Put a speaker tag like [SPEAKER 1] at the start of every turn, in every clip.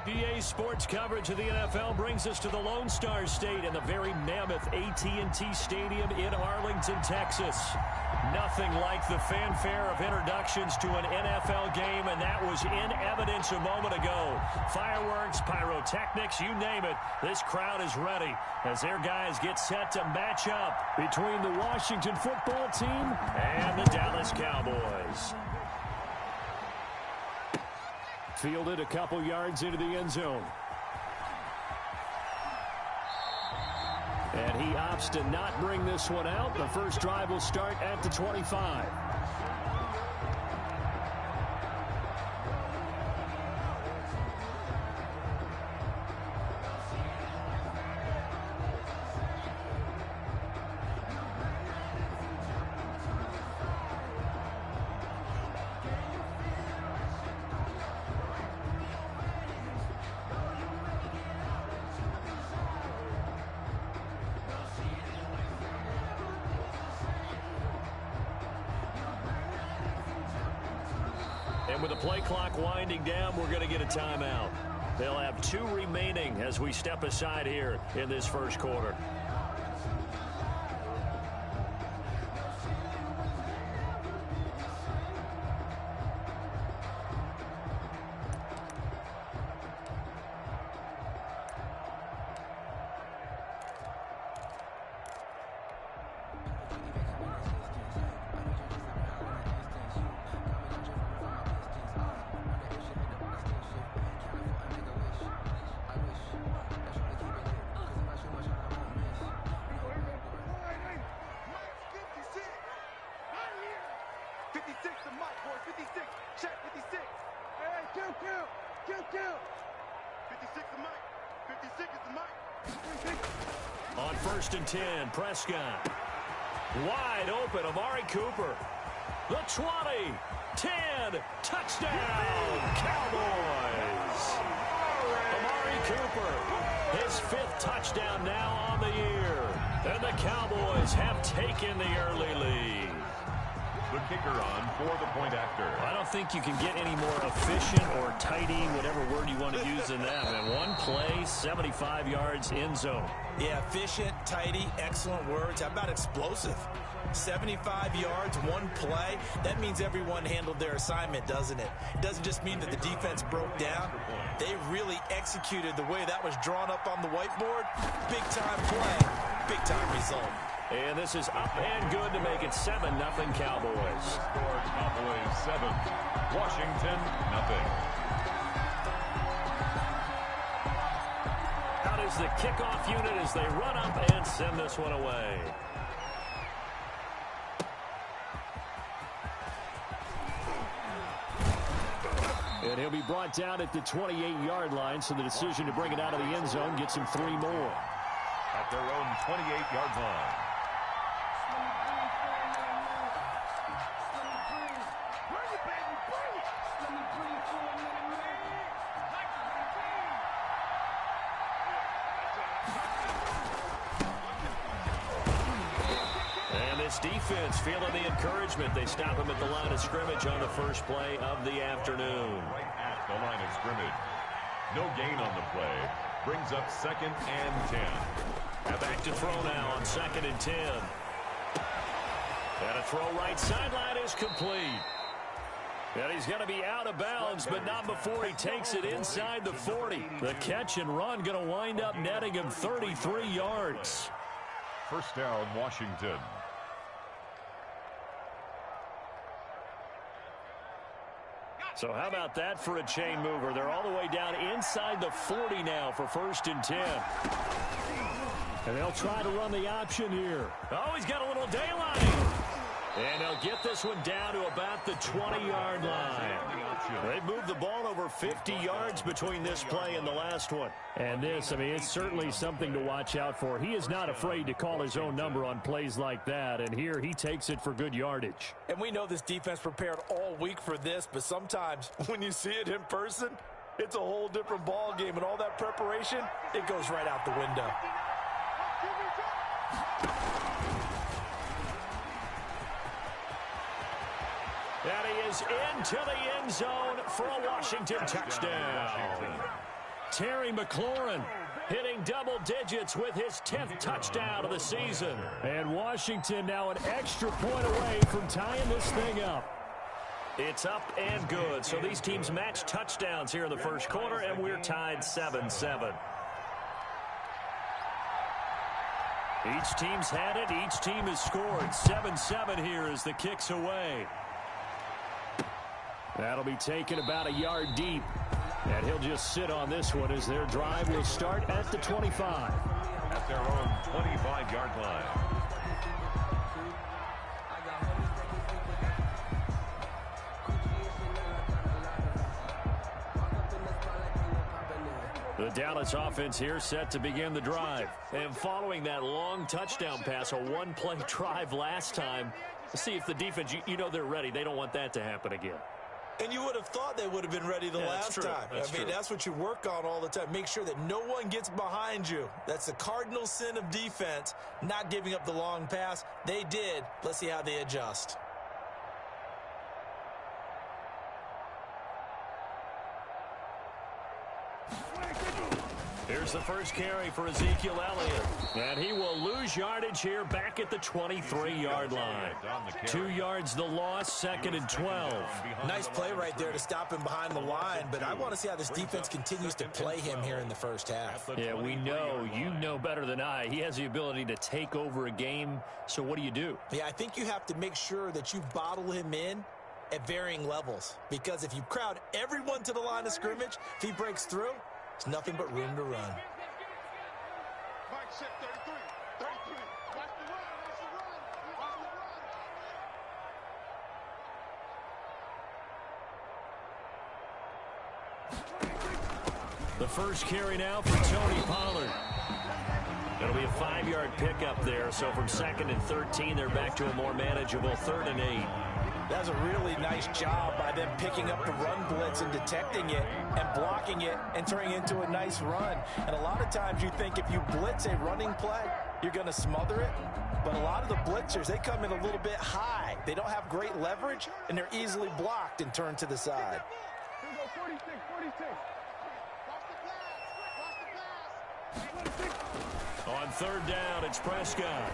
[SPEAKER 1] EA Sports coverage of the NFL brings us to the Lone Star State and the very mammoth AT&T Stadium in Arlington, Texas. Nothing like the fanfare of introductions to an NFL game, and that was in evidence a moment ago. Fireworks, pyrotechnics, you name it. This crowd is ready as their guys get set to match up between the Washington football team and the Dallas Cowboys. Fielded a couple yards into the end zone. And he opts to not bring this one out. The first drive will start at the 25. And with the play clock winding down, we're going to get a timeout. They'll have 2 remaining as we step aside here in this first quarter. On 1st and 10, Prescott. Wide open, Amari Cooper. The 20, 10, touchdown, Cowboys. Amari Cooper, his 5th touchdown now on the year. And the Cowboys have taken the early lead.
[SPEAKER 2] The kicker on for the point after.
[SPEAKER 1] I don't think you can get any more efficient or tidy, whatever word you want to use in that. And one play, 75 yards in zone.
[SPEAKER 3] Yeah, efficient, tidy, excellent words. How about explosive? 75 yards, one play. That means everyone handled their assignment, doesn't it? It doesn't just mean that the defense broke down. They really executed the way that was drawn up on the whiteboard. Big-time play, big-time result.
[SPEAKER 1] And this is up and good to make it 7-0 Cowboys.
[SPEAKER 2] Score Cowboys 7, Washington 0.
[SPEAKER 1] Out is the kickoff unit as they run up and send this one away. And he'll be brought down at the 28-yard line, so the decision to bring it out of the end zone gets him 3 more.
[SPEAKER 2] At their own 28-yard line.
[SPEAKER 1] Defense feeling the encouragement. They stop him at the line of scrimmage on the first play of the afternoon.
[SPEAKER 2] Right at the line of scrimmage. No gain on the play. Brings up 2nd and 10.
[SPEAKER 1] Back to throw now on 2nd and 10. And a throw right sideline is complete. And he's going to be out of bounds, but not before he takes it inside the 40. The catch and run going to wind up netting him 33 yards.
[SPEAKER 2] First down, Washington.
[SPEAKER 1] So how about that for a chain mover? They're all the way down inside the 40 now for 1st and 10. And they'll try to run the option here. Oh, he's got a little daylight. And they'll get this one down to about the 20-yard line. They've moved the ball over 50 yards between this play and the last one. And this, I mean, it's certainly something to watch out for. He is not afraid to call his own number on plays like that. And here he takes it for good yardage.
[SPEAKER 3] And we know this defense prepared all week for this, but sometimes when you see it in person, it's a whole different ball game. And all that preparation, it goes right out the window.
[SPEAKER 1] And he is into the end zone for a Washington touchdown. Terry McLaurin hitting double digits with his 10th touchdown of the season. And Washington now an extra point away from tying this thing up. It's up and good. So these teams match touchdowns here in the first quarter, and we're tied 7-7. Each team's had it. Each team has scored. 7-7 here as the kick's away. That'll be taken about a yard deep. And he'll just sit on this one as their drive will start at the 25.
[SPEAKER 2] At their own 25-yard line.
[SPEAKER 1] The Dallas offense here set to begin the drive. And following that long touchdown pass, a one-play drive last time, see if the defense, you know they're ready. They don't want that to happen again.
[SPEAKER 3] And you would have thought they would have been ready the last time. That's what you work on all the time. Make sure that no one gets behind you. That's the cardinal sin of defense, not giving up the long pass. They did. Let's see how they adjust.
[SPEAKER 1] Here's the first carry for Ezekiel Elliott. And he will lose yardage here back at the 23-yard line. 2 yards the loss, 2nd and 12.
[SPEAKER 3] Nice play right there to stop him behind the line, but I want to see how this defense continues to play him here in the first half.
[SPEAKER 1] Yeah, we know. You know better than I. He has the ability to take over a game, so what do?
[SPEAKER 3] Yeah, I think you have to make sure that you bottle him in at varying levels, because if you crowd everyone to the line of scrimmage, if he breaks through, it's nothing but room to run.
[SPEAKER 1] The first carry now for Tony Pollard. It'll be a 5-yard pickup there, so from 2nd and 13, they're back to a more manageable 3rd and 8.
[SPEAKER 3] That's a really nice job by them picking up the run blitz and detecting it and blocking it and turning it into a nice run. And a lot of times you think if you blitz a running play, you're going to smother it. But a lot of the blitzers, they come in a little bit high. They don't have great leverage, and they're easily blocked and turned to the side.
[SPEAKER 4] Here we go, 46, 46.
[SPEAKER 1] On 3rd down, it's Prescott.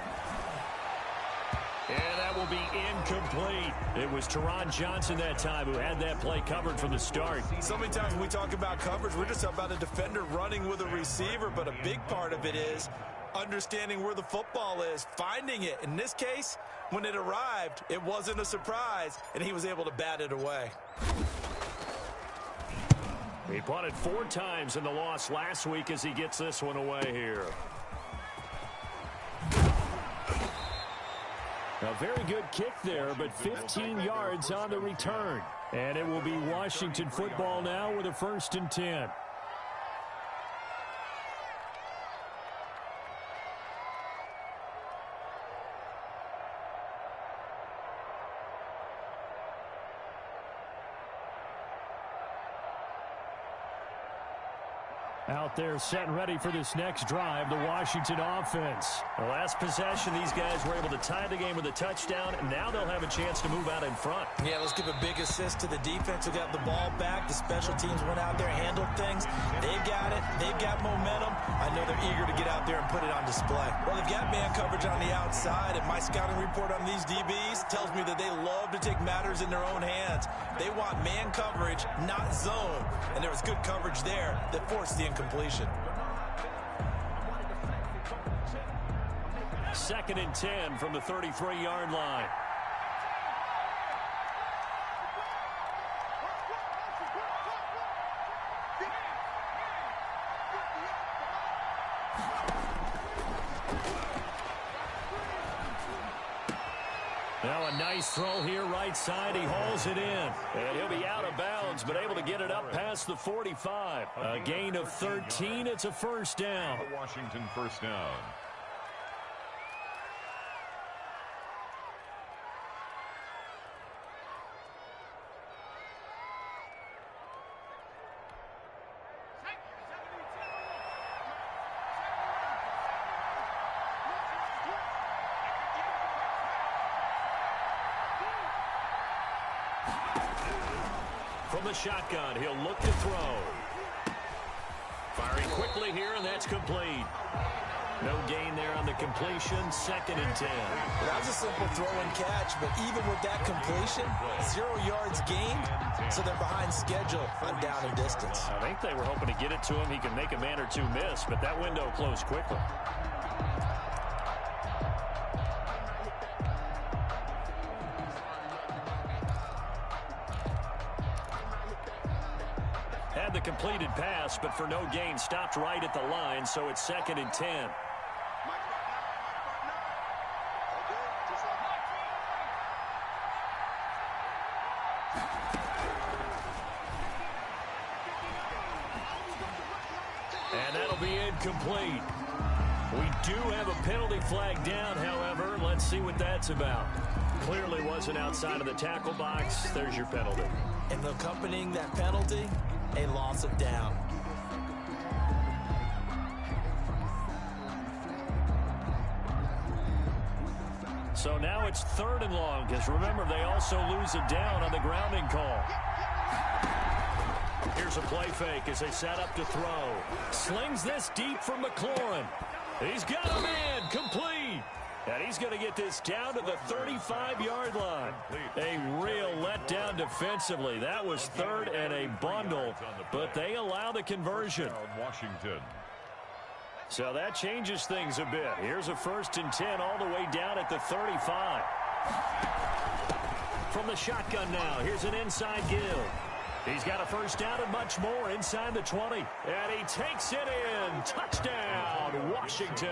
[SPEAKER 1] And that will be incomplete. It was Teron Johnson that time who had that play covered from the start.
[SPEAKER 3] So many times when we talk about coverage, we're just about a defender running with a receiver, but a big part of it is understanding where the football is, finding it. In this case, when it arrived, it wasn't a surprise, and he was able to bat it away.
[SPEAKER 1] He punted 4 times in the loss last week as he gets this one away here. A very good kick there, but 15 yards on the return. And it will be Washington football now with a 1st and 10. Out there set and ready for this next drive, the Washington offense. The last possession, these guys were able to tie the game with a touchdown, and now they'll have a chance to move out in front.
[SPEAKER 3] Yeah, let's give a big assist to the defense who got the ball back. The special teams went out there, handled things. They've got it. They've got momentum. I know they're eager to get out there and put it on display. Well, they've got man coverage on the outside, and my scouting report on these DBs tells me that they love to take matters in their own hands. They want man coverage, not zone, and there was good coverage there that forced the incompletion.
[SPEAKER 1] 2nd and 10 from the 33-yard line. Now a nice throw here right side. He hauls it in. And he'll be out of bounds, but able to get it up past the 45. A gain of 13. It's a 1st down.
[SPEAKER 2] Washington 1st down. From the shotgun, he'll look to throw.
[SPEAKER 1] Firing quickly here, and that's complete. No gain there on the completion. 2nd and 10.
[SPEAKER 3] That was a simple throw and catch, but even with that completion, 0 yards gained, so they're behind schedule on down and distance.
[SPEAKER 1] I think they were hoping to get it to him. He can make a man or two miss, but that window closed quickly. Had the completed pass, but for no gain, stopped right at the line, so it's 2nd and 10. And that'll be incomplete. We do have a penalty flag down, however. Let's see what that's about. Clearly wasn't outside of the tackle box. There's your penalty.
[SPEAKER 3] And accompanying that penalty, a loss of down.
[SPEAKER 1] So now it's 3rd and long, because remember, they also lose a down on the grounding call. Here's a play fake as they set up to throw. Slings this deep from McLaurin. He's got a man, complete. And he's going to get this down to the 35-yard line. A real letdown defensively. That was 3rd and a bundle, but they allow the conversion.
[SPEAKER 2] Washington.
[SPEAKER 1] So that changes things a bit. Here's a 1st and 10 all the way down at the 35. From the shotgun now, here's an inside give. He's got a 1st down and much more inside the 20. And he takes it in. Touchdown, Washington.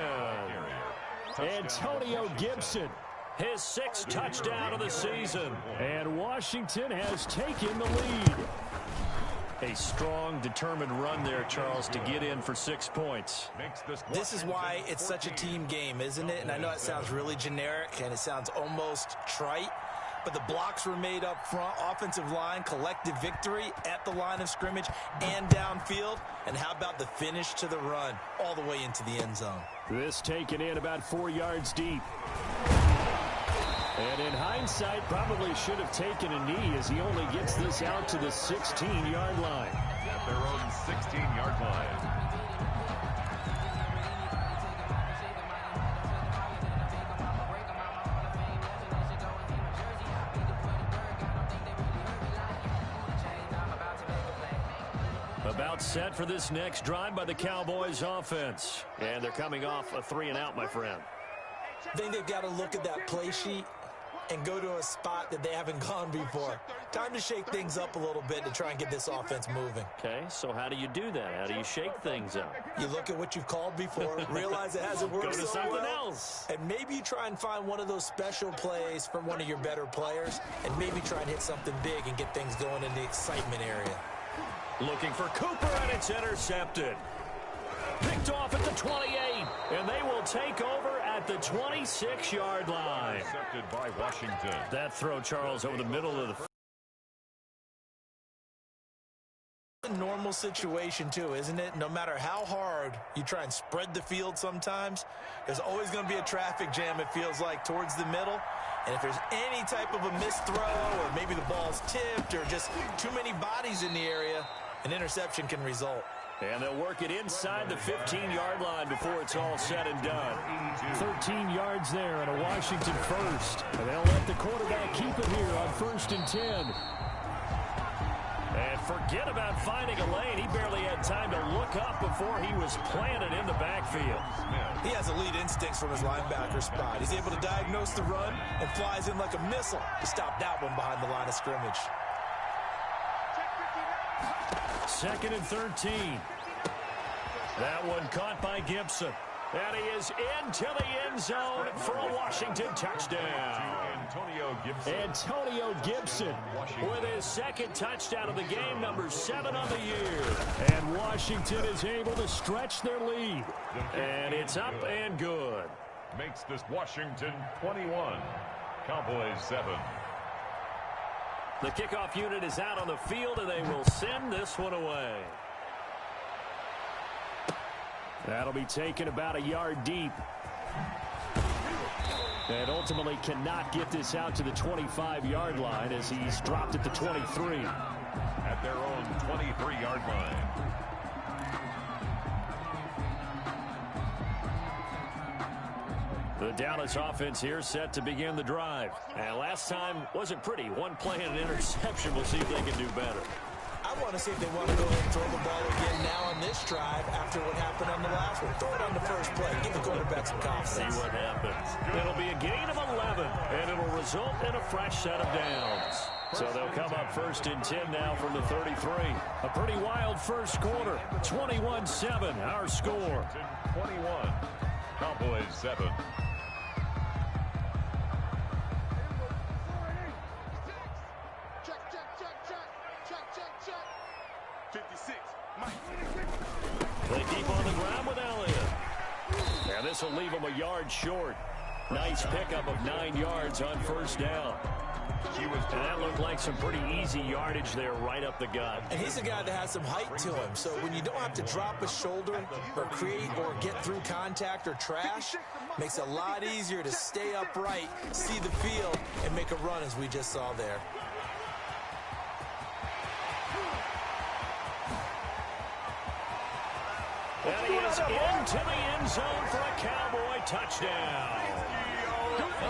[SPEAKER 1] Antonio Gibson, his 6th touchdown of the season. And Washington has taken the lead. A strong, determined run there, Charles, to get in for 6 points.
[SPEAKER 3] This is why it's such a team game, isn't it? And I know it sounds really generic and it sounds almost trite, but the blocks were made up front, offensive line, collective victory at the line of scrimmage and downfield. And how about the finish to the run all the way into the end zone?
[SPEAKER 1] This taken in about 4 yards deep. And in hindsight, probably should have taken a knee as he only gets this out to the 16-yard line.
[SPEAKER 2] At their own 16-yard line.
[SPEAKER 1] About set for this next drive by the Cowboys offense. And they're coming off a 3-and-out, my friend.
[SPEAKER 3] I think they've got to look at that play sheet and go to a spot that they haven't gone before. Time to shake things up a little bit to try and get this offense moving.
[SPEAKER 1] Okay, so how do you do that? How do you shake things up?
[SPEAKER 3] You look at what you've called before, realize it hasn't worked
[SPEAKER 1] Go to
[SPEAKER 3] so
[SPEAKER 1] something
[SPEAKER 3] well,
[SPEAKER 1] else.
[SPEAKER 3] and maybe you try and find one of those special plays from one of your better players, and maybe try and hit something big and get things going in the excitement area.
[SPEAKER 1] Looking for Cooper, and it's intercepted. Picked off at the 28, and they will take over at the 26-yard line.
[SPEAKER 2] Intercepted by Washington.
[SPEAKER 1] That throw, Charles, over the middle of the
[SPEAKER 3] A normal situation too, isn't it? No matter how hard you try and spread the field sometimes, there's always going to be a traffic jam, it feels like, towards the middle. And if there's any type of a missed throw or maybe the ball's tipped or just too many bodies in the area, an interception can result.
[SPEAKER 1] And they'll work it inside the 15-yard line before it's all said and done. 13 yards there and a Washington first. And they'll let the quarterback keep it here on 1st and 10. And forget about finding a lane. He barely had time to look up before he was planted in the backfield.
[SPEAKER 3] He has elite instincts from his linebacker spot. He's able to diagnose the run and flies in like a missile to stop that one behind the line of scrimmage.
[SPEAKER 1] 2nd and 13. That one caught by Gibson. And he is into the end zone for a Washington touchdown. Antonio Gibson with his 2nd touchdown of the game, number 7 on the year. And Washington is able to stretch their lead. And it's up and good.
[SPEAKER 2] Makes this Washington 21. Cowboys 7.
[SPEAKER 1] The kickoff unit is out on the field, and they will send this one away. That'll be taken about a yard deep. And ultimately cannot get this out to the 25-yard line as he's dropped at the 23.
[SPEAKER 2] At their own 23-yard line.
[SPEAKER 1] The Dallas offense here set to begin the drive. And last time wasn't pretty. One play and an interception. We'll see if they can do better.
[SPEAKER 3] I want to see if they want to go ahead and throw the ball again now on this drive after what happened on the last one. Throw it on the first play. Give the quarterback some confidence.
[SPEAKER 1] See what happens. It'll be a gain of 11, and it'll result in a fresh set of downs. So they'll come up 1st and 10 now from the 33. A pretty wild first quarter. 21-7, our score.
[SPEAKER 2] 21. Cowboys 7.
[SPEAKER 1] Play deep on the ground with Elliott. And this will leave him a yard short. Nice pickup of 9 yards on first down. And that looked like some pretty easy yardage there right up the gut.
[SPEAKER 3] And he's a guy that has some height to him. So when you don't have to drop a shoulder or create or get through contact or trash, makes it a lot easier to stay upright, see the field, and make a run as we just saw there.
[SPEAKER 1] And he is into the end zone for a Cowboy touchdown.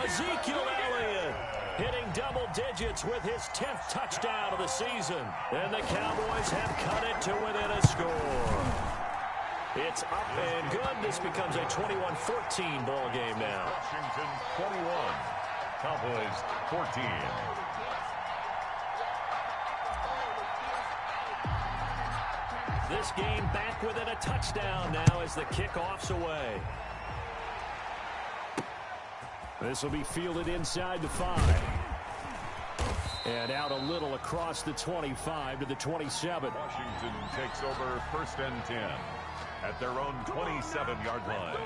[SPEAKER 1] Ezekiel Elliott hitting double digits with his 10th touchdown of the season. And the Cowboys have cut it to within a score. It's up and good. This becomes a 21-14 ball game now.
[SPEAKER 2] Washington 21. Cowboys 14.
[SPEAKER 1] This game back within a touchdown now as the kickoff's away. This will be fielded inside the 5. And out a little across the 25 to the 27.
[SPEAKER 2] Washington takes over 1st and 10 at their own 27-yard line.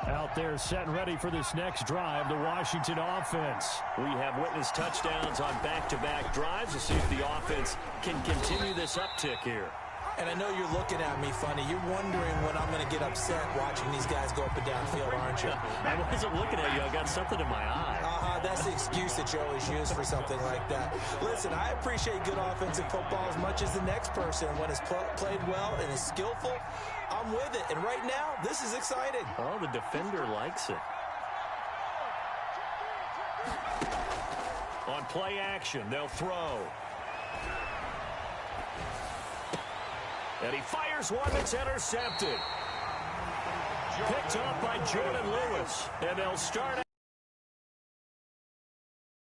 [SPEAKER 1] Out there set and ready for this next drive, the Washington offense. We have witnessed touchdowns on back-to-back drives to see if the offense can continue this uptick here.
[SPEAKER 3] And I know you're looking at me funny. You're wondering when I'm going to get upset watching these guys go up and down field, aren't you?
[SPEAKER 1] I wasn't looking at you. I got something in my eye.
[SPEAKER 3] That's the excuse that you always use for something like that. Listen, I appreciate good offensive football as much as the next person. When it's played well and is skillful, I'm with it. And right now, this is exciting.
[SPEAKER 1] Oh, the defender likes it. On play action, they'll throw. And he fires one that's intercepted. Picked up by Jordan Lewis. And they'll start at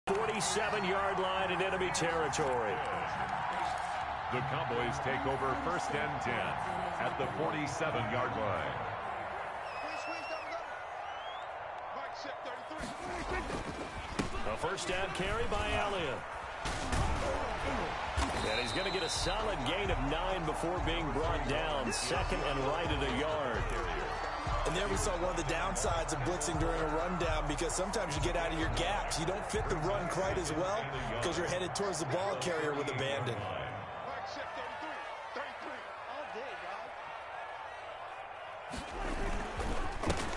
[SPEAKER 1] 47-yard line in enemy territory.
[SPEAKER 2] The Cowboys take over 1st and 10 at the 47-yard line.
[SPEAKER 1] A first down carry by Elliott. And he's going to get a solid gain of 9 before being brought down. 2nd and right at a yard.
[SPEAKER 3] And there we saw one of the downsides of blitzing during a rundown, because sometimes you get out of your gaps. You don't fit the run quite as well because you're headed towards the ball carrier with abandon.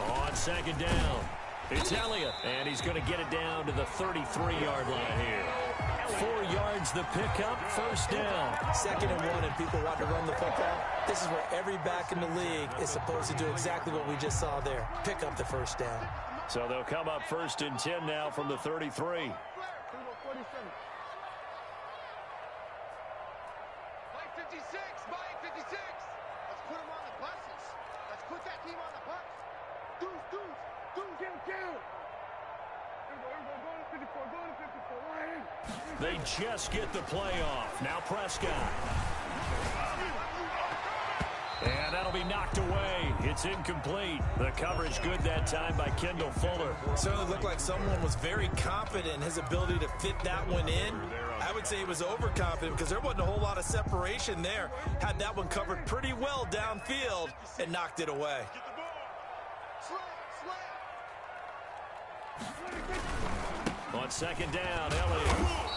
[SPEAKER 1] On 2nd down, it's Elliott, and he's going to get it down to the 33-yard line here. 4 yards the pickup, 1st down.
[SPEAKER 3] 2nd and 1, and people want to run the football. This is where every back in the league is supposed to do exactly what we just saw there. Pick up the 1st down.
[SPEAKER 1] So they'll come up 1st and 10 now from the 33. They just get the play off. Now Prescott. And that'll be knocked away. It's incomplete. The coverage good that time by Kendall Fuller.
[SPEAKER 3] Certainly looked like someone was very confident in his ability to fit that one in. I would say he was overconfident because there wasn't a whole lot of separation there. Had that one covered pretty well downfield and knocked it away.
[SPEAKER 1] On 2nd down, Elliott.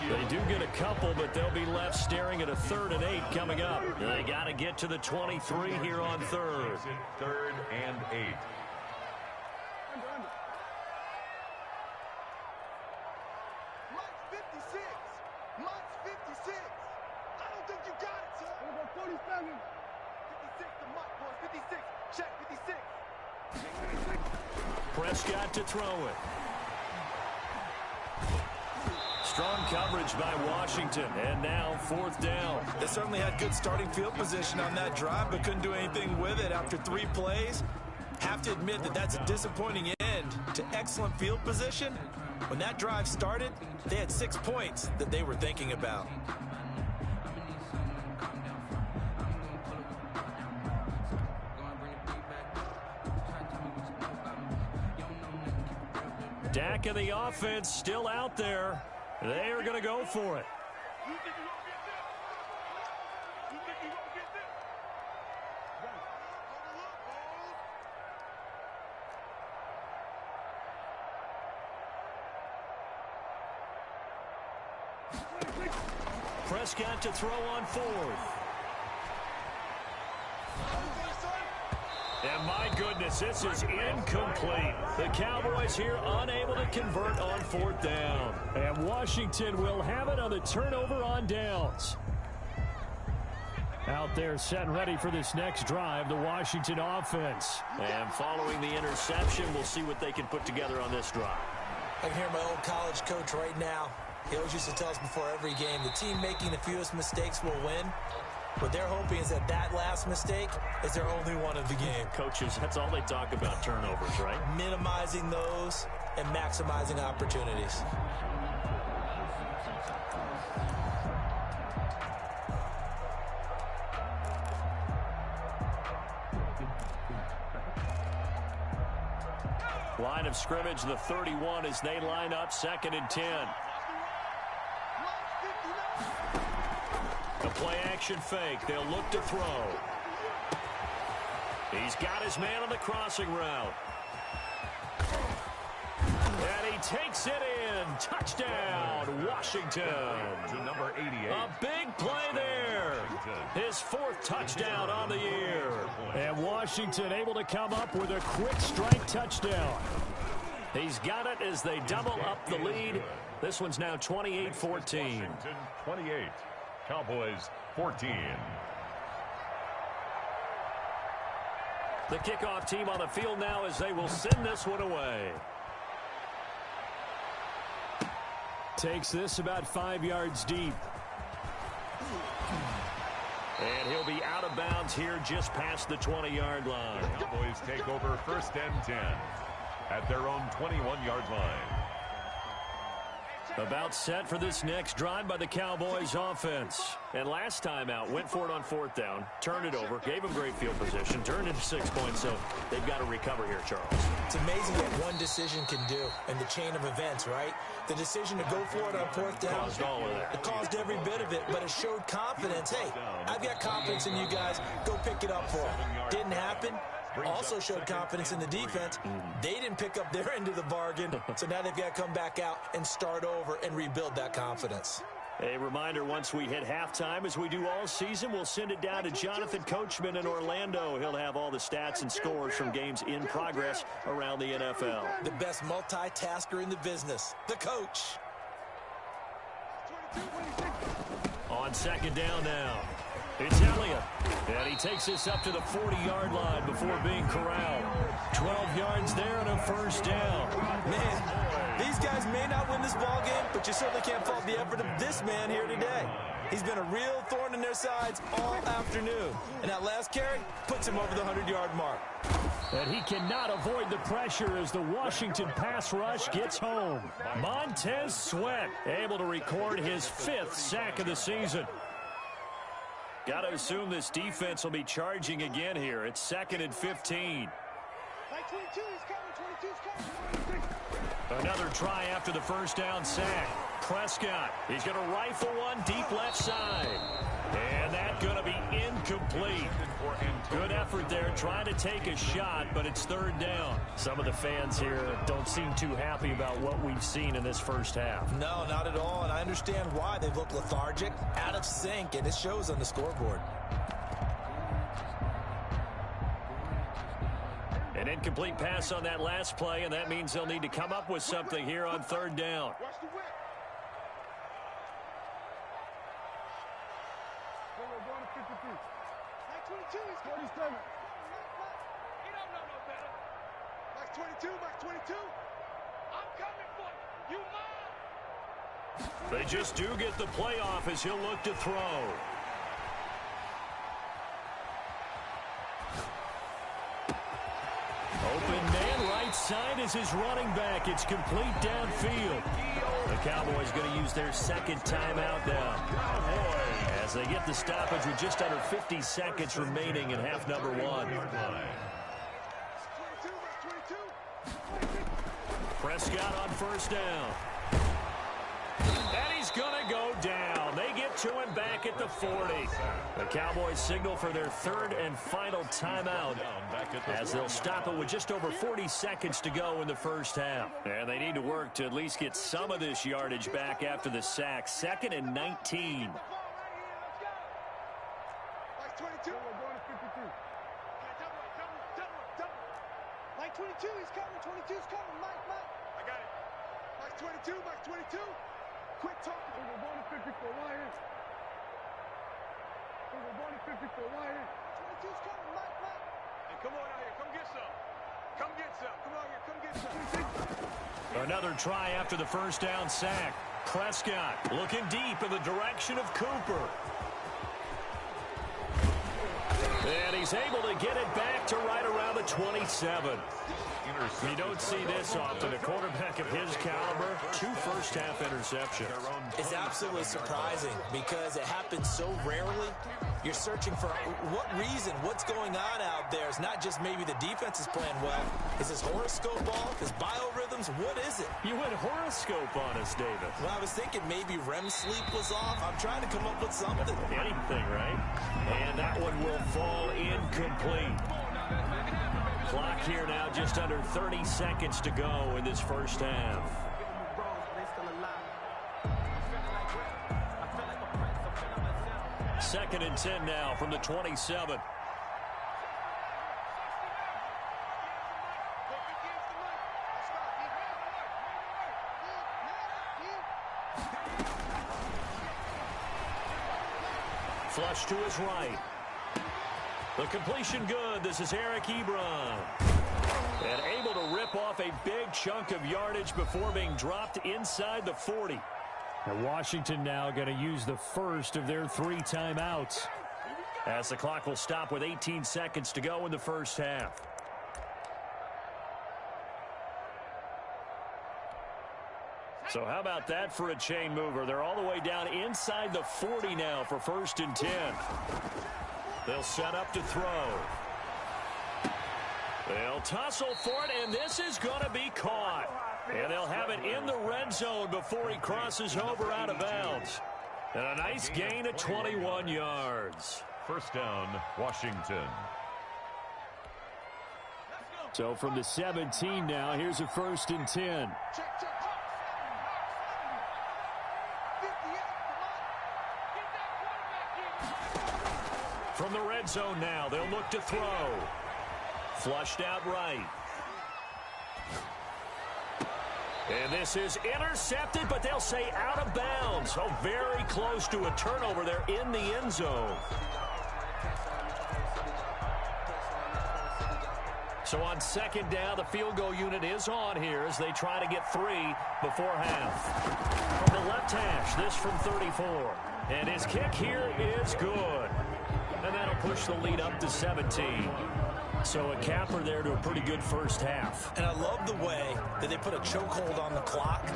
[SPEAKER 1] They do get a couple, but they'll be left staring at a 3rd and 8 coming up. They got to get to the 23 here on 3rd.
[SPEAKER 2] 3rd and 8.
[SPEAKER 4] Mike's 56. Mike's 56. I don't think you got it, sir. We'll go 47. 56 to Mike, boys. 56. Check 56.
[SPEAKER 1] Prescott to throw it. Strong coverage by Washington, and now 4th down.
[SPEAKER 3] They certainly had good starting field position on that drive, but couldn't do anything with it after 3 plays. Have to admit that that's a disappointing end to excellent field position. When that drive started, they had 6 points that they were thinking about.
[SPEAKER 1] Dak and the offense still out there. They are going to go for it. Prescott to throw on 4th. And my goodness, this is incomplete. The Cowboys here unable to convert on 4th down. And Washington will have it on the turnover on downs. Out there set and ready for this next drive, the Washington offense. And following the interception, we'll see what they can put together on this drive.
[SPEAKER 3] I can hear my old college coach right now. He always used to tell us before every game, the team making the fewest mistakes will win. What they're hoping is that that last mistake is their only one of the game.
[SPEAKER 1] Coaches, that's all they talk about, turnovers, right?
[SPEAKER 3] Minimizing those and maximizing opportunities.
[SPEAKER 1] Line of scrimmage, the 31 as they line up 2nd and 10. A play-action fake. They'll look to throw. He's got his man on the crossing route. And he takes it in. Touchdown, Washington.
[SPEAKER 2] To number 88.
[SPEAKER 1] A big play there. His 4th touchdown on the year. And Washington able to come up with a quick strike touchdown. He's got it as they double up the lead. This one's now 28-14.
[SPEAKER 2] Washington 28. Cowboys 14.
[SPEAKER 1] The kickoff team on the field now as they will send this one away. Takes this about 5 yards deep. And he'll be out of bounds here just past the 20-yard line.
[SPEAKER 2] The Cowboys take over 1st and 10 at their own 21-yard line.
[SPEAKER 1] About set for this next drive by the Cowboys offense. And last time out, went for it on 4th down, turned it over, gave them great field position, turned into 6 points, so they've got to recover here, Charles.
[SPEAKER 3] It's amazing what one decision can do in the chain of events, right? The decision to go for it on 4th down,
[SPEAKER 1] Caused all of that.
[SPEAKER 3] it caused every bit of it, but it showed confidence. Hey, I've got confidence in you guys. Go pick it up for them. Didn't happen. Also showed confidence in the defense. They didn't pick up their end of the bargain, so now they've got to come back out and start over and rebuild that confidence.
[SPEAKER 1] A reminder, once we hit halftime, as we do all season, we'll send it down to Jonathan Coachman in Orlando. He'll have all the stats and scores from games in progress around the NFL.
[SPEAKER 3] The best multitasker in the business, the coach.
[SPEAKER 1] On 2nd down now. It's Elliott. And he takes this up to the 40-yard line before being corralled. 12 yards there and a 1st down.
[SPEAKER 3] Man, these guys may not win this ball game, but you certainly can't fault the effort of this man here today. He's been a real thorn in their sides all afternoon. And that last carry puts him over the 100-yard mark.
[SPEAKER 1] And he cannot avoid the pressure as the Washington pass rush gets home. Montez Sweat able to record his 5th sack of the season. Got to assume this defense will be charging again here. It's 2nd and 15. Another try after the 1st down sack. Prescott, he's going to rifle one deep left side. And that's going to be incomplete. Good effort there, trying to take a shot, but it's third down. Some of the fans here don't seem too happy about what we've seen in this first half.
[SPEAKER 3] No, not at all, and I understand why. They've looked lethargic, out of sync, and it shows on the scoreboard.
[SPEAKER 1] An incomplete pass on that last play, and that means they'll need to come up with something here on third down.
[SPEAKER 4] Watch the whip. Going to 52. 22, he's 47. He don't know no better. Max 22, Max 22. I'm coming for you. You mine.
[SPEAKER 1] They just do get the playoff as he'll look to throw. Open man, right side is his running back. It's complete downfield. The Cowboys going to use their second timeout now, as they get the stoppage with just under 50 seconds remaining in half number one. Prescott on first down. And he's going to go down. They get to him back at the 40. The Cowboys signal for their third and final timeout as they'll stop it with just over 40 seconds to go in the first half. And they need to work to at least get some of this yardage back after the sack. 2nd and 19.
[SPEAKER 4] Like 22. We're going to 52. Like 22, he's coming. 22's coming. Mike. I got it. Like 22, Mike 22. Quit talking. We're going to 54 right here. We're going to 54 right here. 22's coming. Mike. Hey, come on out here. Come get some. Come get some. Come out here. Come get some.
[SPEAKER 1] Another try after the first down sack. Prescott looking deep in the direction of Cooper. And he's able to get it back to right around the 27. You don't see this often. A quarterback of his caliber, 2 first-half interceptions.
[SPEAKER 3] It's absolutely surprising because it happens so rarely. You're searching for what reason, what's going on out there. It's not just maybe the defense is playing well. Is this horoscope off? Is biorhythms? What is it?
[SPEAKER 1] You went horoscope on us, David.
[SPEAKER 3] Well, I was thinking maybe REM sleep was off. I'm trying to come up with something.
[SPEAKER 1] Anything, right? And that one will fall incomplete. Clock here now, just under 30 seconds to go in this first half. 2nd and 10 now from the 27. Flush to his right. The completion good. This is Eric Ebron. And able to rip off a big chunk of yardage before being dropped inside the 40. And Washington now going to use the first of their 3 timeouts, as the clock will stop with 18 seconds to go in the first half. So how about that for a chain mover? They're all the way down inside the 40 now for 1st and 10. They'll set up to throw. They'll tussle for it, and this is going to be caught. And they'll have it in the red zone before he crosses over out of bounds. And a nice gain of 21 yards.
[SPEAKER 2] First down, Washington.
[SPEAKER 1] So from the 17 now, here's a 1st and 10.
[SPEAKER 4] Check.
[SPEAKER 1] From the red zone now, they'll look to throw. Flushed out right. And this is intercepted, but they'll say out of bounds. Oh, very close to a turnover there in the end zone. So on 2nd down, the field goal unit is on here as they try to get 3 before half. From the left hash, this from 34. And his kick here is good. And that'll push the lead up to 17. So a capper there to a pretty good first half.
[SPEAKER 3] And I love the way that they put a chokehold on the clock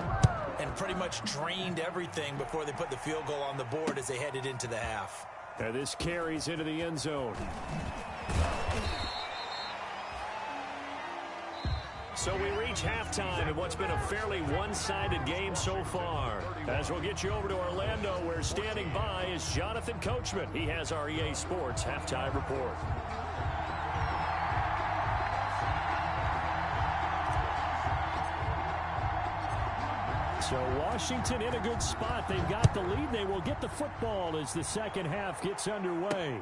[SPEAKER 3] and pretty much drained everything before they put the field goal on the board as they headed into the half.
[SPEAKER 1] And this carries into the end zone. So we reach halftime in what's been a fairly one-sided game so far. As we'll get you over to Orlando, where standing by is Jonathan Coachman. He has our EA Sports halftime report. So Washington in a good spot. They've got the lead. They will get the football as the second half gets underway.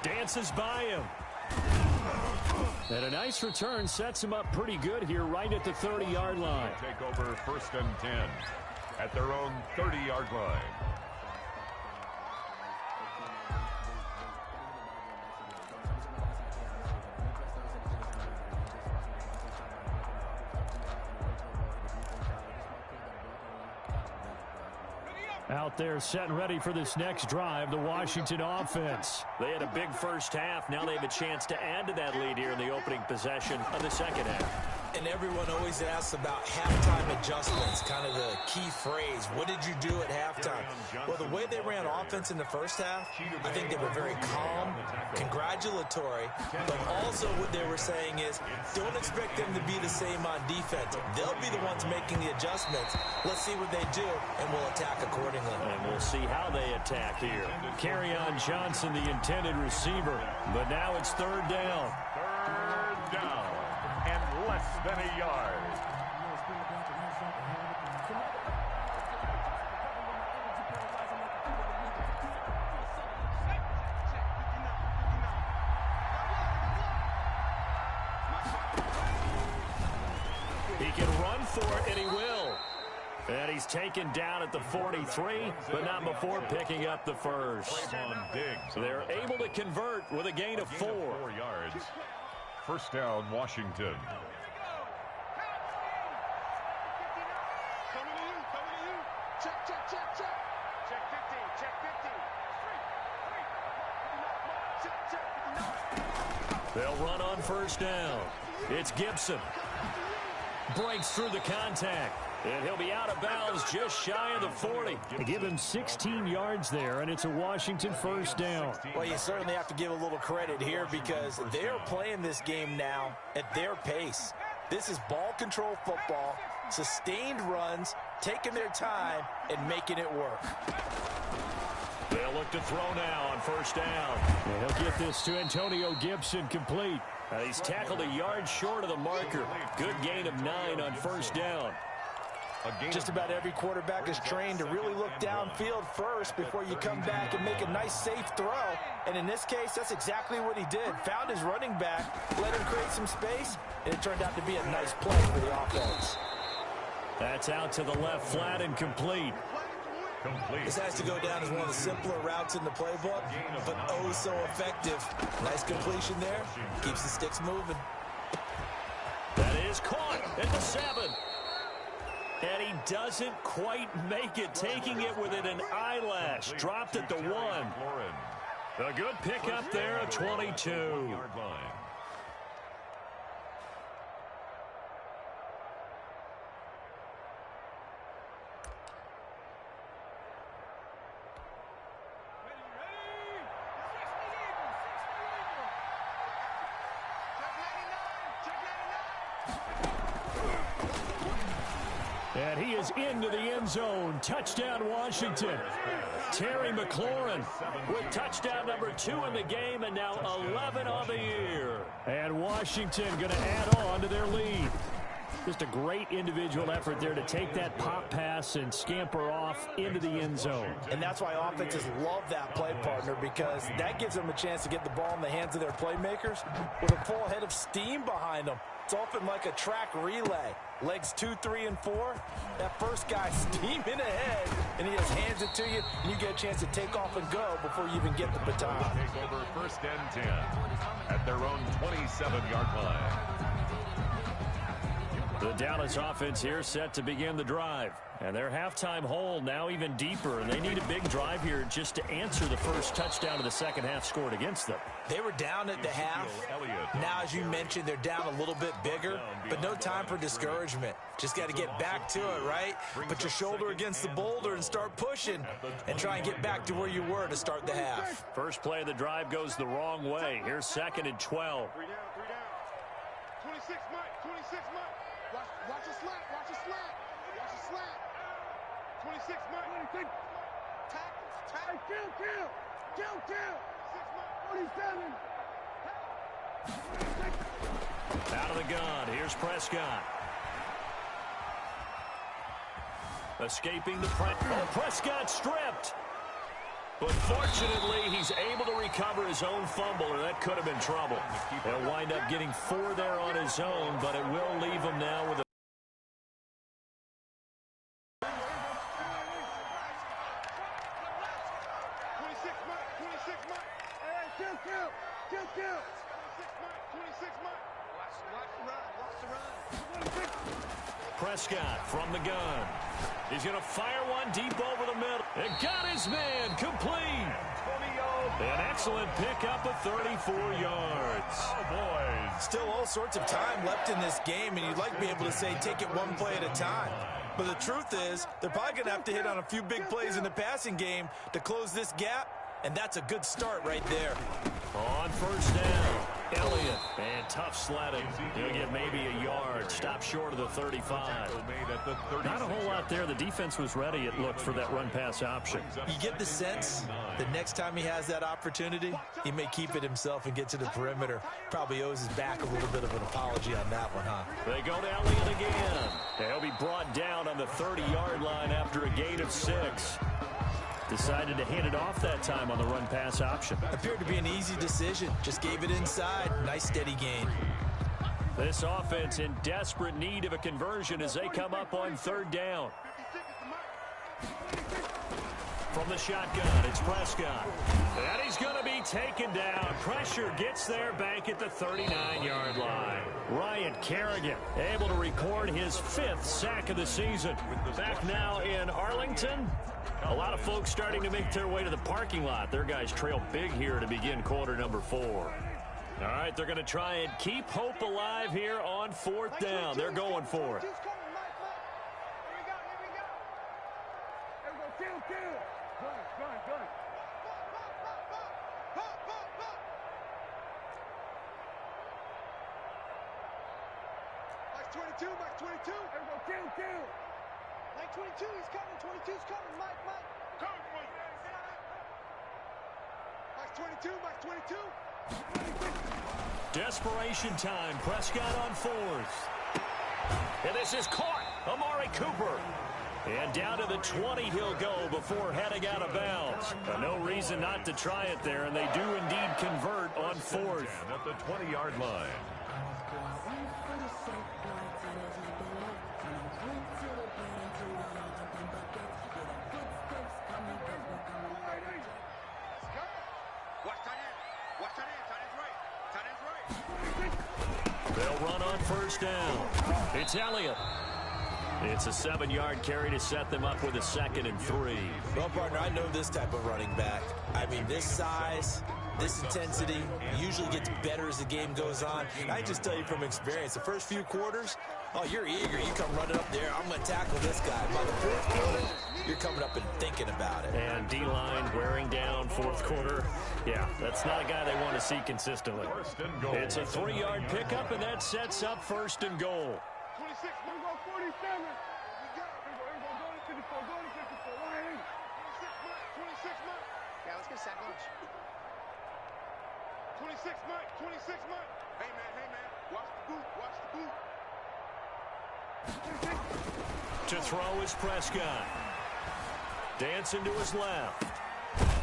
[SPEAKER 1] Dances by him. And a nice return sets him up pretty good here right at the 30-yard line.
[SPEAKER 2] Take over 1st and 10 at their own 30-yard line.
[SPEAKER 1] Out there set and ready for this next drive, the Washington offense. They had a big first half. Now they have a chance to add to that lead here in the opening possession of the second half.
[SPEAKER 3] And everyone always asks about halftime adjustments, kind of the key phrase. What did you do at halftime? Well, the way they ran offense in the first half, I think they were very calm, congratulatory, but also what they were saying is don't expect them to be the same on defense. They'll be the ones making the adjustments. Let's see what they do, and we'll attack accordingly.
[SPEAKER 1] And we'll see how they attack here. Kerryon Johnson, the intended receiver, but now it's 3rd down.
[SPEAKER 2] 3rd down. And less than a yard.
[SPEAKER 1] He can run for it, and he will. And he's taken down at the 43, but not before picking up the first. So they're able to convert with a gain of 4.
[SPEAKER 2] 4 yards. 1st down, Washington.
[SPEAKER 4] Coming to you. Check. Check 50, check 50.
[SPEAKER 1] They'll run on 1st down. It's Gibson. Breaks through the contact. And he'll be out of bounds just shy of the 40. They give him 16 yards there, and it's a Washington 1st down.
[SPEAKER 3] Well, you certainly have to give a little credit here because they're playing this game now at their pace. This is ball control football, sustained runs, taking their time, and making it work.
[SPEAKER 1] They'll look to throw now on 1st down. And he'll get this to Antonio Gibson complete. He's tackled a yard short of the marker. Good gain of 9 on 1st down.
[SPEAKER 3] Just about every quarterback is trained to really look downfield first before you come back and make a nice, safe throw. And in this case, that's exactly what he did. Found his running back, let him create some space, and it turned out to be a nice play for the offense.
[SPEAKER 1] That's out to the left, flat and complete.
[SPEAKER 3] This has to go down as one of the simpler routes in the playbook, but oh so effective. Nice completion there. Keeps the sticks moving.
[SPEAKER 1] That is caught at the 7. And he doesn't quite make it, taking it within an eyelash. Dropped at the 1. A good pickup there at 22. And he is into the end zone. Touchdown, Washington. Terry McLaurin with touchdown number 2 in the game, and now 11 on the year. And Washington going to add on to their lead. Just a great individual effort there to take that pop pass and scamper off into the end zone.
[SPEAKER 3] And that's why offenses love that play partner, because that gives them a chance to get the ball in the hands of their playmakers with a full head of steam behind them. It's often like a track relay. Legs 2, 3, and 4. That first guy steaming ahead, and he just hands it to you, and you get a chance to take off and go before you even get the baton.
[SPEAKER 2] Take over 1st and 10 at their own 27-yard line.
[SPEAKER 1] The Dallas offense here set to begin the drive. And their halftime hole now even deeper, and they need a big drive here just to answer the first touchdown of the second half scored against them.
[SPEAKER 3] They were down at the half. Now, as you mentioned, they're down a little bit bigger, but no time for discouragement. Just got to get back to it, right? Put your shoulder against the boulder and start pushing and try and get back to where you were to start the half.
[SPEAKER 1] First play of the drive goes the wrong way. Here's 2nd and 12.
[SPEAKER 4] 3 down. 26, Mike. 26, Mike. Watch the slant. Watch the slant. Watch the slant. 26, Mike. 26. Tackles. Tackles. Kill. 6, Mike. 47.
[SPEAKER 1] Out of the gun. Here's Prescott. Escaping the press. Oh, Prescott stripped. But fortunately, he's able to recover his own fumble, or that could have been trouble. He'll wind up getting 4 there on his own, but it will leave him now with a
[SPEAKER 4] 26, Mike. Kill. 26, Mike. Watch the run.
[SPEAKER 1] Prescott from the gun. He's going to fire one deep over the middle. It got his man complete. An excellent pickup of 34 yards.
[SPEAKER 2] Oh, boys.
[SPEAKER 3] Still all sorts of time left in this game, and you'd like to be able to say take it one play at a time. But the truth is, they're probably going to have to hit on a few big plays in the passing game to close this gap, and that's a good start right there.
[SPEAKER 1] On first down, Elliott. And tough sledding. He'll get maybe a yard. Stop short of the 35. Not a whole lot there. The defense was ready, it looked, for that run-pass option.
[SPEAKER 3] You get the sense that next time he has that opportunity, he may keep it himself and get to the perimeter. Probably owes his back a little bit of an apology on that one, huh?
[SPEAKER 1] They go to Elliott again. They'll be brought down on the 30-yard line after a gain of 6. Decided to hand it off that time on the run-pass option.
[SPEAKER 3] Appeared to be an easy decision. Just gave it inside. Nice steady gain.
[SPEAKER 1] This offense in desperate need of a conversion as they come up on 3rd down. From the shotgun, it's Prescott. And he's going to be taken down. Pressure gets there back at the 39-yard line. Ryan Kerrigan able to record his 5th sack of the season. Back now in Arlington. A lot of folks starting to make their way to the parking lot. Their guys trail big here to begin quarter number 4. All right, they're going to try and keep hope alive here on 4th down. They're going for it.
[SPEAKER 4] Good. Mike 22. Kill. Mike 22, he's coming. 22's coming. Mike. Coming for you. Mike 22.
[SPEAKER 1] Desperation time. Prescott on 4th. And this is caught. Amari Cooper. And down to the 20 he'll go before heading out of bounds. No reason not to try it there, and they do indeed convert on 4th.
[SPEAKER 2] At the 20-yard line.
[SPEAKER 1] They'll run on first down. It's Elliott. It's a 7-yard carry to set them up with a 2nd and 3.
[SPEAKER 3] Well, partner, I know this type of running back. I mean, this size, this intensity usually gets better as the game goes on. And I just tell you from experience, the first few quarters, oh, you're eager. You come running up there. I'm going to tackle this guy. By the 4th quarter, you're coming up and thinking about it.
[SPEAKER 1] And D-line wearing down 4th quarter. Yeah, that's not a guy they want to see consistently. It's a 3-yard pickup, and that sets up 1st and goal.
[SPEAKER 4] 26, we're going to go 47. Here we go. We're going to go to 54. Go to 54. 26, Mike. Yeah, let's get a sack lunch. 26, Mike. Hey, man. Watch the boot.
[SPEAKER 1] To throw is Prescott. Dancing to his left.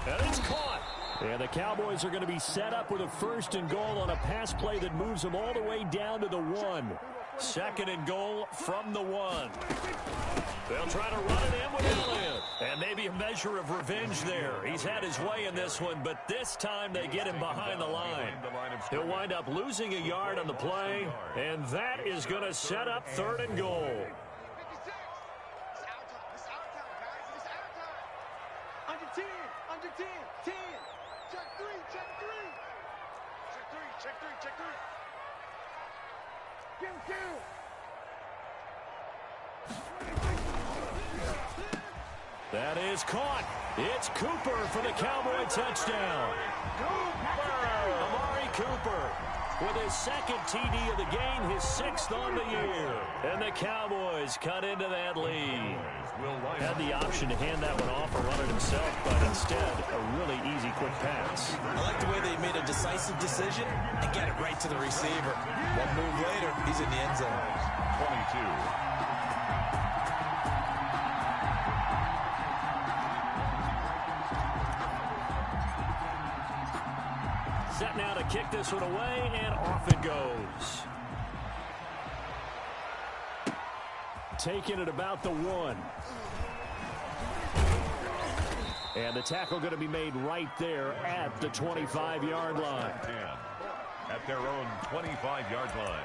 [SPEAKER 1] And it's caught. And the Cowboys are going to be set up with a 1st and goal on a pass play that moves them all the way down to the 1. 2nd and goal from the 1. They'll try to run it in with Elliott. And maybe a measure of revenge there. He's had his way in this one, but this time they get him behind the line. He'll wind up losing a yard on the play, and that is going to set up 3rd and goal.
[SPEAKER 4] 56. It's our time, guys. It's our time. Under 10. 10. Check three. Kill.
[SPEAKER 1] That is caught. It's Cooper for the Cowboy touchdown. Amari Cooper. with his second TD of the game, his 6th on the year. And the Cowboys cut into that lead. Had the option to hand that one off or run it himself, but instead, a really easy quick pass.
[SPEAKER 3] I like the way they made a decisive decision and get it right to the receiver. One move later, he's in the end zone.
[SPEAKER 2] 22.
[SPEAKER 1] Set now to kick this one away, and off it goes. Taking it about the 1. And the tackle going to be made right there at the 25-yard line.
[SPEAKER 2] At their own 25-yard line.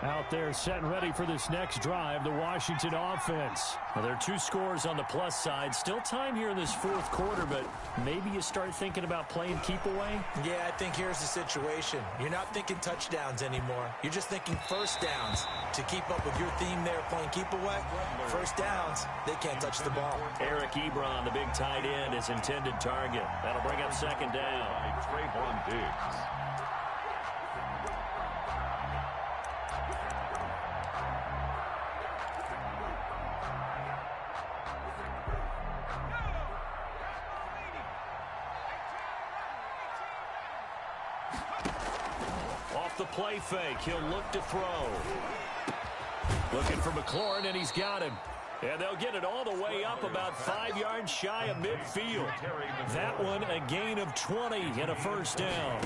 [SPEAKER 1] Out there set and ready for this next drive, the Washington offense. Well, there are 2 scores on the plus side. Still time here in this 4th quarter, but maybe you start thinking about playing keep away?
[SPEAKER 3] Yeah, I think here's the situation. You're not thinking touchdowns anymore. You're just thinking first downs. To keep up with your theme there, playing keep away, first downs, they can't touch the ball.
[SPEAKER 1] Eric Ebron, the big tight end, is intended target. That'll bring up 2nd down.
[SPEAKER 2] Trayvon Diggs.
[SPEAKER 1] The play fake. He'll look to throw. Looking for McLaurin, and he's got him. And they'll get it all the way up about 5 yards shy of midfield. That one a gain of 20 and a first down.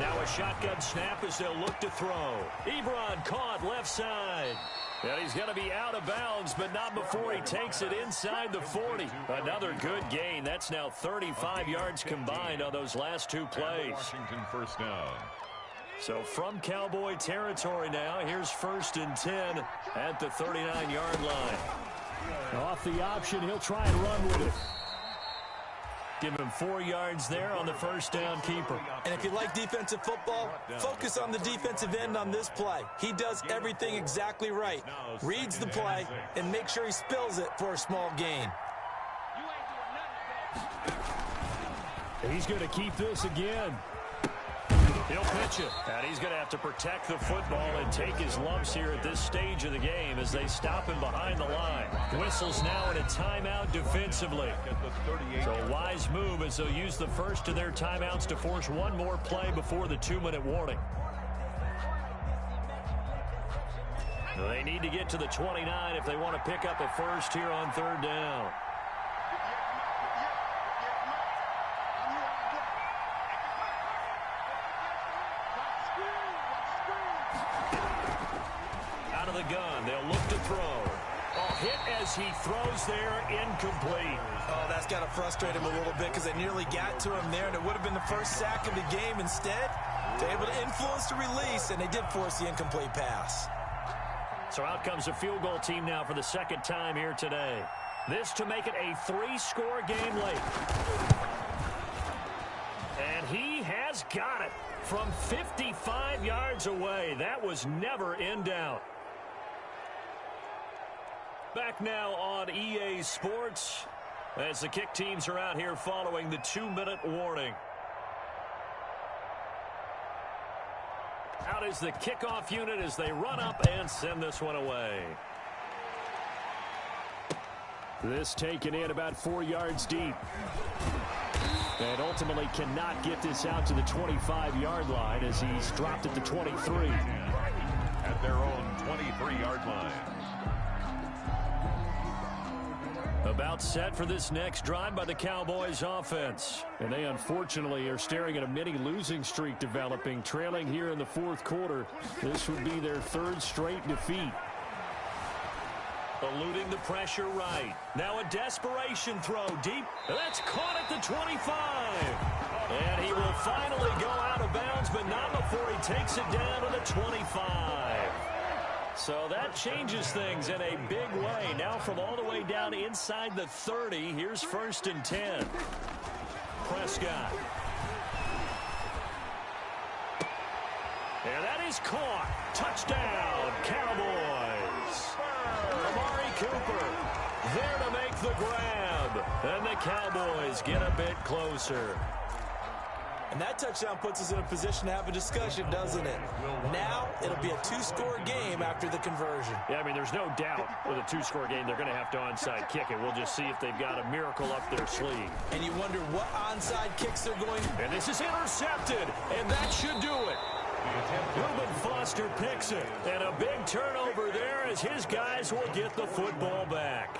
[SPEAKER 1] Now a shotgun snap as they'll look to throw. Ebron caught left side. And he's going to be out of bounds, but not before he takes it inside the 40. Another good gain. That's now 35 yards combined on those last 2 plays.
[SPEAKER 2] Washington first down.
[SPEAKER 1] So from Cowboy territory now, here's 1st and 10 at the 39-yard line. Off the option, he'll try and run with it. Give him 4 yards there on the first down keeper.
[SPEAKER 3] And if you like defensive football, focus on the defensive end on this play. He does everything exactly right. Reads the play and makes sure he spills it for a small gain.
[SPEAKER 1] He's going to keep this again. He'll pitch it, and he's going to have to protect the football and take his lumps here at this stage of the game as they stop him behind the line. Whistles now in a timeout defensively. So a wise move as they'll use the first of their timeouts to force one more play before the 2-minute warning. They need to get to the 29 if they want to pick up a first here on 3rd down. Out of the gun, they'll look to throw. Hit as he throws there, incomplete.
[SPEAKER 3] Oh, that's got to frustrate him a little bit because they nearly got to him there, and it would have been the first sack of the game. Instead, they're able to influence the release, and they did force the incomplete pass.
[SPEAKER 1] So out comes a field goal team now for the 2nd time here today. This to make it a 3-score game late. And he has got it from 55 yards away. That was never in doubt. Back now on EA Sports as the kick teams are out here following the 2-minute warning. Out is the kickoff unit as they run up and send this one away. This taken in about 4 yards deep. And ultimately cannot get this out to the 25-yard line as he's dropped at the 23.
[SPEAKER 2] At their own 23-yard line.
[SPEAKER 1] About set for this next drive by the Cowboys offense. And they unfortunately are staring at a mini losing streak developing, trailing here in the 4th quarter. This would be their 3rd straight defeat. Eluding the pressure right. Now a desperation throw deep. That's caught at the 25. And he will finally go out of bounds, but not before he takes it down to the 25. So that changes things in a big way. Now from all the way down inside the 30, here's 1st and 10. Prescott. And that is caught. Touchdown, Cowboys. Amari Cooper there to make the grab. And the Cowboys get a bit closer.
[SPEAKER 3] And that touchdown puts us in a position to have a discussion, doesn't it? Now it'll be a two-score game after the conversion.
[SPEAKER 1] Yeah, I mean, there's no doubt with a two-score game they're going to have to onside kick it. We'll just see if they've got a miracle up their sleeve.
[SPEAKER 3] And you wonder what onside kicks they're going.
[SPEAKER 1] And this is intercepted, and that should do it. Reuben Foster picks it, and a big turnover there as his guys will get the football back.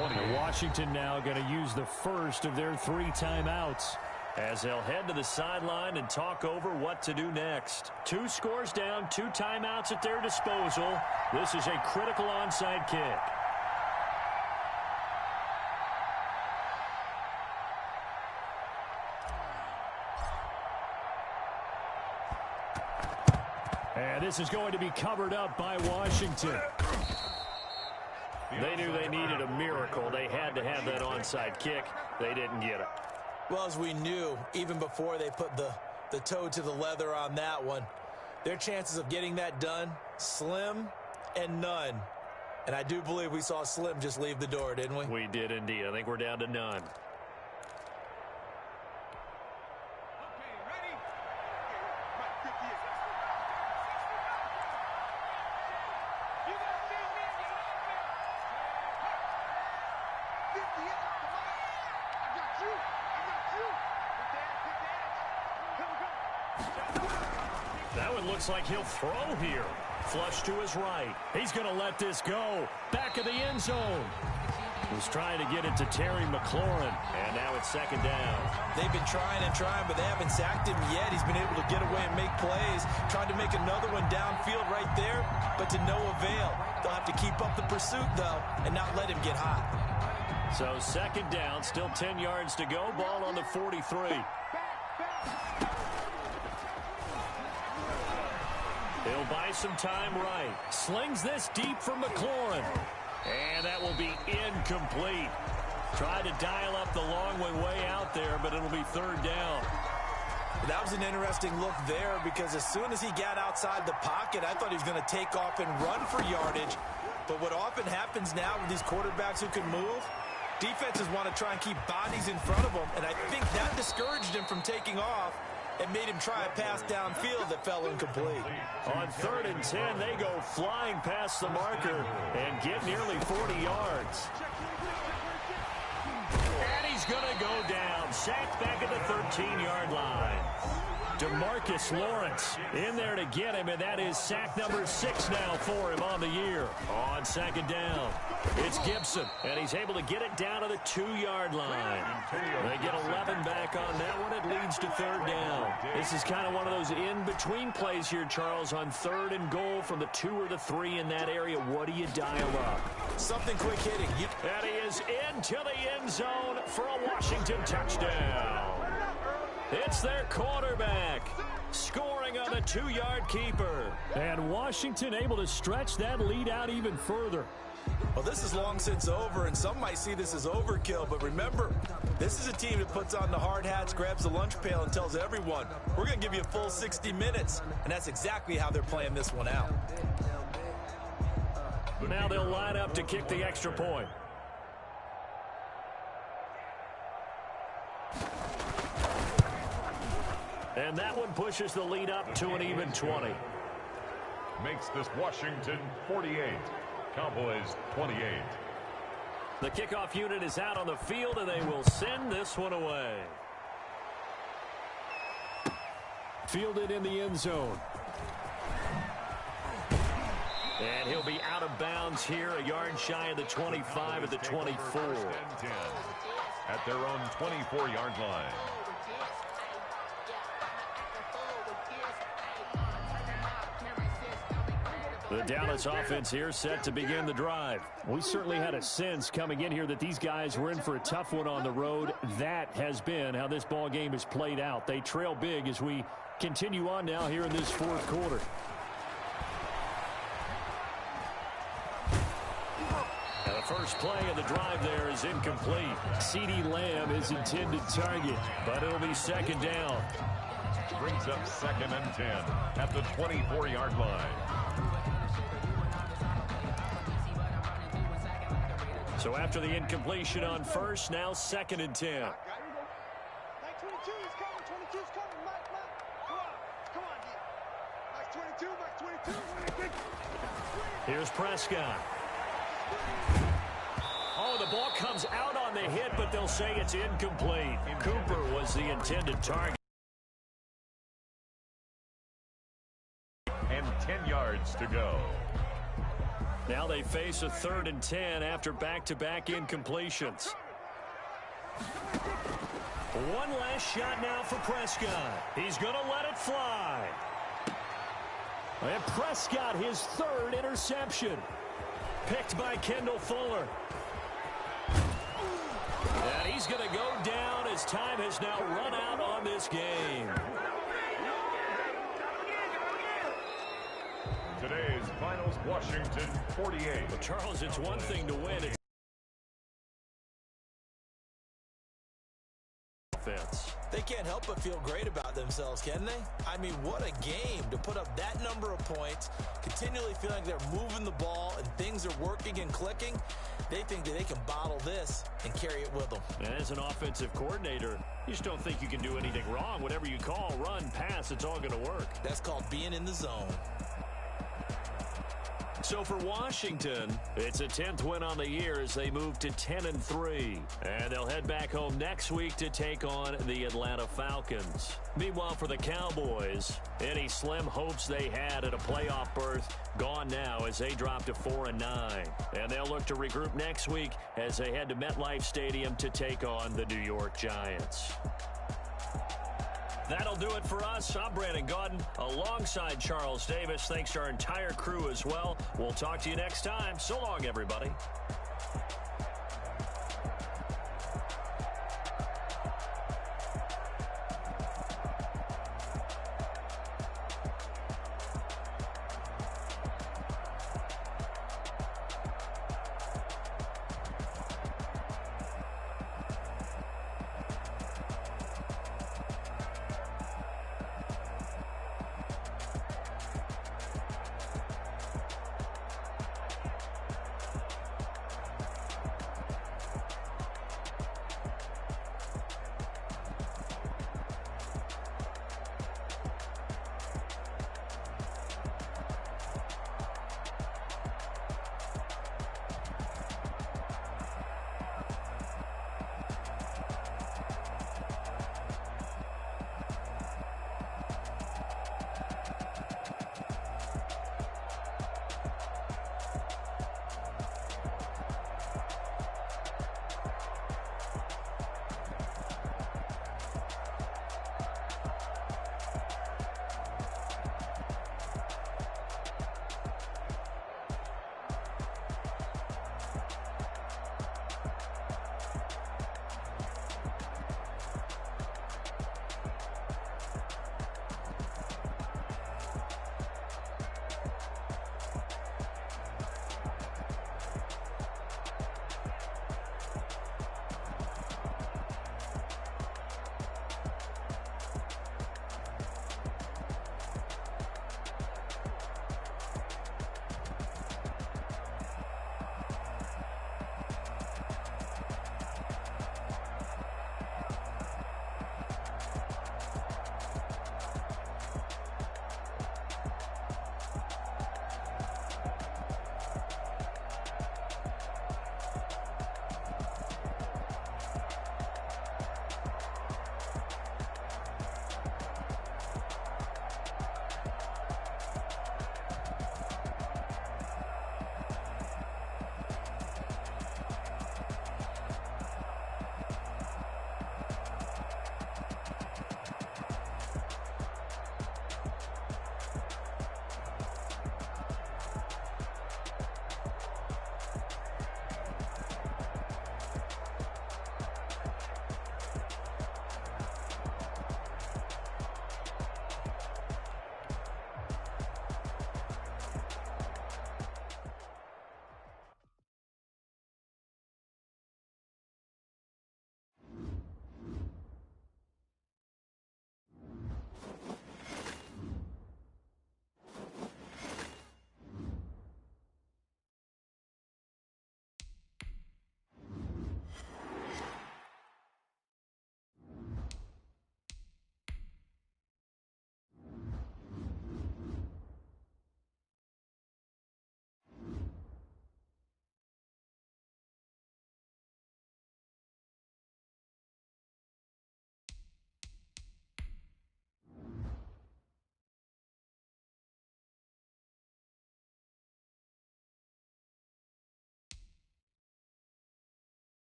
[SPEAKER 1] And Washington now going to use the first of their 3 timeouts as they'll head to the sideline and talk over what to do next. 2 scores down, 2 timeouts at their disposal. This is a critical onside kick. And this is going to be covered up by Washington. They knew they needed a miracle. They had to have that onside kick. They didn't get it.
[SPEAKER 3] Well, as we knew, even before they put the toe to the leather on that one, their chances of getting that done, slim and none. And I do believe we saw Slim just leave the door, didn't we?
[SPEAKER 1] We did indeed. I think we're down to none. That one looks like he'll throw here. Flush to his right. He's going to let this go. Back of the end zone. He's trying to get it to Terry McLaurin. And now it's second down.
[SPEAKER 3] They've been trying and trying, but they haven't sacked him yet. He's been able to get away and make plays. Trying to make another one downfield right there, but to no avail. They'll have to keep up the pursuit, though, and not let him get hot.
[SPEAKER 1] So second down, still 10 yards to go. Ball on the 43. He'll buy some time right. Slings this deep for McLaurin. And that will be incomplete. Tried to dial up the long way out there, but it'll be third down.
[SPEAKER 3] That was an interesting look there because as soon as he got outside the pocket, I thought he was going to take off and run for yardage. But what often happens now with these quarterbacks who can move, defenses want to try and keep bodies in front of them. And I think that discouraged him from taking off and made him try a pass downfield that fell incomplete.
[SPEAKER 1] On 3rd and 10, they go flying past the marker and get nearly 40 yards. And he's going to go down. Sacked back at the 13-yard line. DeMarcus Lawrence in there to get him, and that is sack number 6 now for him on the year. On second down, it's Gibson, and he's able to get it down to the 2-yard line. They get 11 back on that one. It leads to third down. This is kind of one of those in-between plays here, Charles, on 3rd and goal from the 2 or the 3 in that area. What do you dial up?
[SPEAKER 3] Something quick hitting.
[SPEAKER 1] And he is into the end zone for a Washington touchdown. It's their quarterback scoring on the 2-yard keeper. And Washington able to stretch that lead out even further.
[SPEAKER 3] Well, this is long since over, and some might see this as overkill. But remember, this is a team that puts on the hard hats, grabs the lunch pail, and tells everyone, we're going to give you a full 60 minutes. And that's exactly how they're playing this one out.
[SPEAKER 1] Now they'll line up to kick the extra point. And that one pushes the lead up to an even 20.
[SPEAKER 2] Makes this Washington 48. Cowboys 28.
[SPEAKER 1] The kickoff unit is out on the field, and they will send this one away. Fielded in the end zone. And he'll be out of bounds here, a yard shy of the 25 at the 24.
[SPEAKER 2] At their own 24-yard line.
[SPEAKER 1] The Dallas offense here set to begin the drive. We certainly had a sense coming in here that these guys were in for a tough one on the road. That has been how this ball game has played out. They trail big as we continue on now here in this 4th quarter. First play of the drive there is incomplete. CeeDee Lamb is intended target, but it'll be second down.
[SPEAKER 2] Brings up 2nd and 10 at the 24-yard line.
[SPEAKER 1] So after the incompletion on first, now 2nd and 10.
[SPEAKER 4] Mike 22 is coming. 22 is coming. Mike. Come on, D. Mike 22.
[SPEAKER 1] Here's Prescott. Oh, the ball comes out on the hit, but they'll say it's incomplete. Cooper was the intended target.
[SPEAKER 2] And 10 yards to go.
[SPEAKER 1] Now they face a 3rd and 10 after back-to-back incompletions. One last shot now for Prescott. He's going to let it fly. And Prescott, his 3rd interception. Picked by Kendall Fuller. And he's going to go down as time has now run out on this game.
[SPEAKER 2] Today's finals, Washington 48.
[SPEAKER 1] Well, Charles, it's one thing to win. It's offense.
[SPEAKER 3] They can't help but feel great about themselves, can they? I mean, what a game to put up that number of points, continually feeling like they're moving the ball and things are working and clicking. They think that they can bottle this and carry it with them.
[SPEAKER 1] And as an offensive coordinator, you just don't think you can do anything wrong. Whatever you call, run, pass, it's all going to work.
[SPEAKER 3] That's called being in the zone.
[SPEAKER 1] So for Washington, it's a 10th win on the year as they move to 10-3. And they'll head back home next week to take on the Atlanta Falcons. Meanwhile, for the Cowboys, any slim hopes they had at a playoff berth gone now as they drop to 4-9. And they'll look to regroup next week as they head to MetLife Stadium to take on the New York Giants. That'll do it for us. I'm Brandon Gaudin alongside Charles Davis. Thanks to our entire crew as well. We'll talk to you next time. So long, everybody.